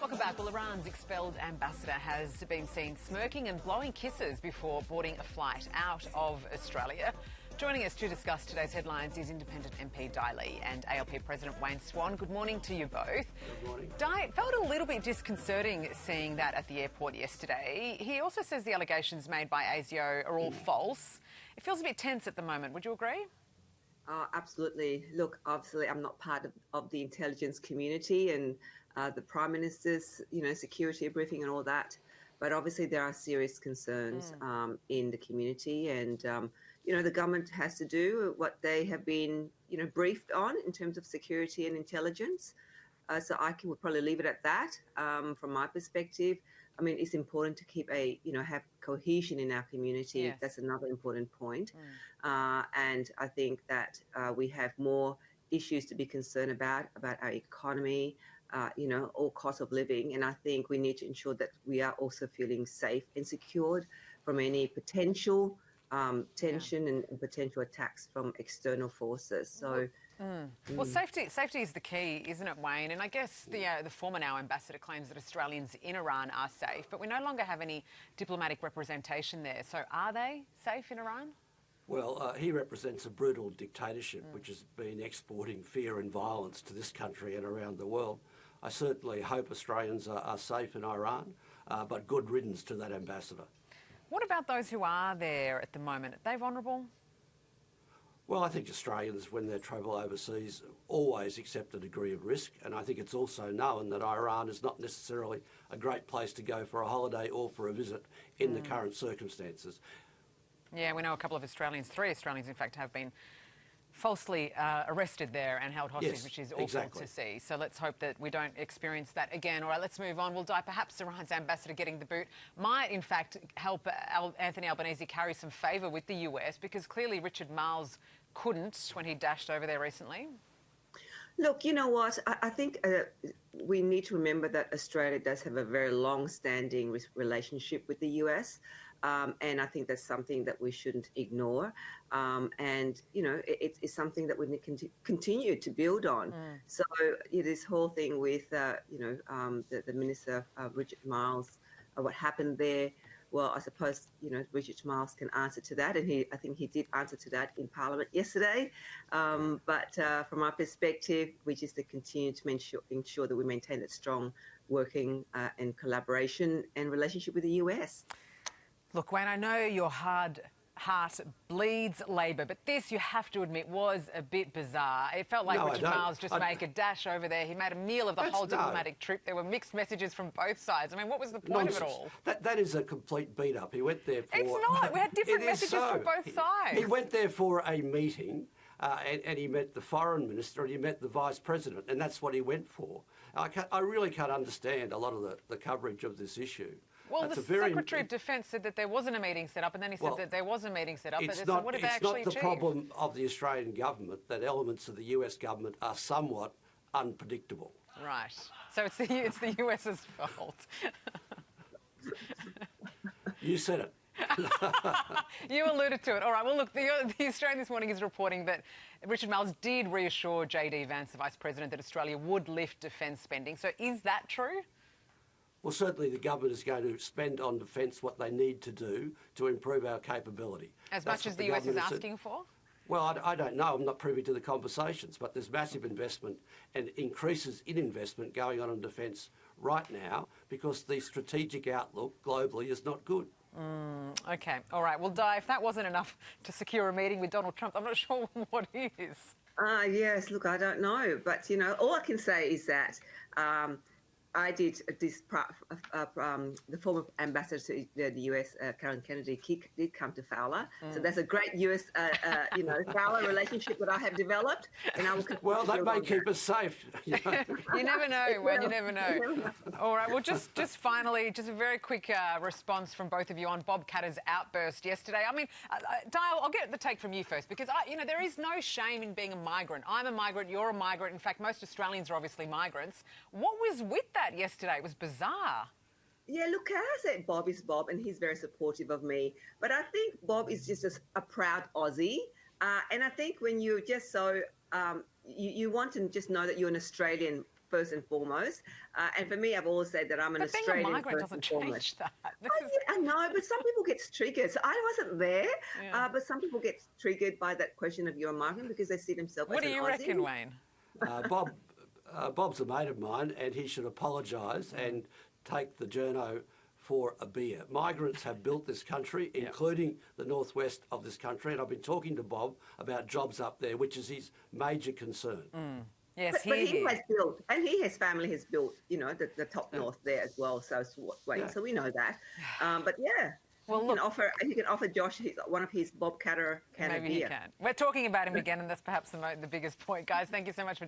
Welcome back. Well, Iran's expelled ambassador has been seen smirking and blowing kisses before boarding a flight out of Australia. Joining us to discuss today's headlines is Independent MP Dai Le and ALP President Wayne Swan. Good morning to you both. Good morning. Dai, it felt a little bit disconcerting seeing that at the airport yesterday. He also says the allegations made by ASIO are all false. It feels a bit tense at the moment. Would you agree? Absolutely. Look, obviously, I'm not part of the intelligence community and the Prime Minister's, security briefing and all that. But obviously, there are serious concerns in the community, and the government has to do what they have been, briefed on in terms of security and intelligence. So would probably leave it at that. From my perspective, I mean, it's important to keep have cohesion in our community. Yes. That's another important point. And I think that we have more issues to be concerned about our economy, all cost of living. And I think we need to ensure that we are also feeling safe and secured from any potential tension and potential attacks from external forces. So, Well, safety is the key, isn't it, Wayne? And I guess the former now ambassador claims that Australians in Iran are safe, but we no longer have any diplomatic representation there. So are they safe in Iran? Well, he represents a brutal dictatorship which has been exporting fear and violence to this country and around the world. I certainly hope Australians are safe in Iran, but good riddance to that ambassador. What about those who are there at the moment? Are they vulnerable? Well, I think Australians, when they travel overseas, always accept a degree of risk, and I think it's also known that Iran is not necessarily a great place to go for a holiday or for a visit in the current circumstances. Yeah, we know a couple of Australians, 3 Australians in fact, have been falsely arrested there and held hostage, Yes, which is awful exactly. to see. So let's hope that we don't experience that again. All right, let's move on. We'll die. Perhaps Iran's ambassador getting the boot might, in fact, help Anthony Albanese carry some favour with the US, because clearly Richard Marles couldn't when he dashed over there recently. look, you know what? I think we need to remember that Australia does have a very long-standing relationship with the US. And I think that's something that we shouldn't ignore. And, it's something that we need to continue to build on. So this whole thing with, the Minister, Richard Marles, what happened there, well, I suppose, Richard Marles can answer to that. And I think he did answer to that in Parliament yesterday. But from our perspective, we just continue to ensure that we maintain that strong working and collaboration and relationship with the US. Look, Wayne, I know your heart bleeds Labor, but this, you have to admit, was a bit bizarre. It felt like Richard Marles just made a dash over there. He made a meal of the whole diplomatic trip. There were mixed messages from both sides. I mean, what was the point of it all? That is a complete beat-up. He went there for... It's not. We had different messages from both sides. He went there for a meeting and he met the foreign minister and he met the vice president, and that's what he went for. I really can't understand a lot of the coverage of this issue. Well, the Secretary of Defence said that there wasn't a meeting set up, and then he said that there was a meeting set up. It's what did they actually achieve? It's not the achieve? problem of the Australian government that elements of the US government are somewhat unpredictable. Right. So it's the US's fault. You said it. You alluded to it. All right. Well, look, the Australian this morning is reporting that Richard Marles did reassure J.D. Vance, the Vice President, that Australia would lift defence spending. So is that true? Well, certainly the government is going to spend on defence what they need to do to improve our capability. As much as the US is asking for? Well, I don't know. I'm not privy to the conversations, but there's massive investment and increases in investment going on in defence right now because the strategic outlook globally is not good. OK. All right. Well, Di, if that wasn't enough to secure a meeting with Donald Trump, I'm not sure what is. Yes, look, I don't know. But, all I can say is that I did this. The former ambassador to the US, Karen Kennedy, did come to Fowler. So that's a great US, Fowler relationship that I have developed, and I will. Well, that may keep us safe. You never know, Wayne. You never know. All right. Well, just finally, just a very quick response from both of you on Bob Katter's outburst yesterday. I mean, Di, I'll get the take from you first, because there is no shame in being a migrant. I'm a migrant. You're a migrant. In fact, most Australians are obviously migrants. What was with that yesterday? It was bizarre. Yeah, look, I said Bob is Bob, and he's very supportive of me. But I think Bob is just a proud Aussie. And I think when you're just so, you want to just know that you're an Australian first and foremost. And for me, I've always said that I'm an But being Australian a migrant first doesn't and foremost. change that. I know, but some people get triggered. So I wasn't there, but some people get triggered by that question of you're a migrant because they see themselves What as do an you Aussie. reckon, Wayne? Bob's a mate of mine, and he should apologise and take the journo for a beer. Migrants have built this country, including the northwest of this country, and I've been talking to Bob about jobs up there, which is his major concern. Yes, But he has built, and his family has built, the top north there as well. So so we know that. But yeah, well, he can offer Josh one of his Bob Catter can of maybe he beer. can. We're talking about him again, and that's perhaps the biggest point, guys. Thank you so much for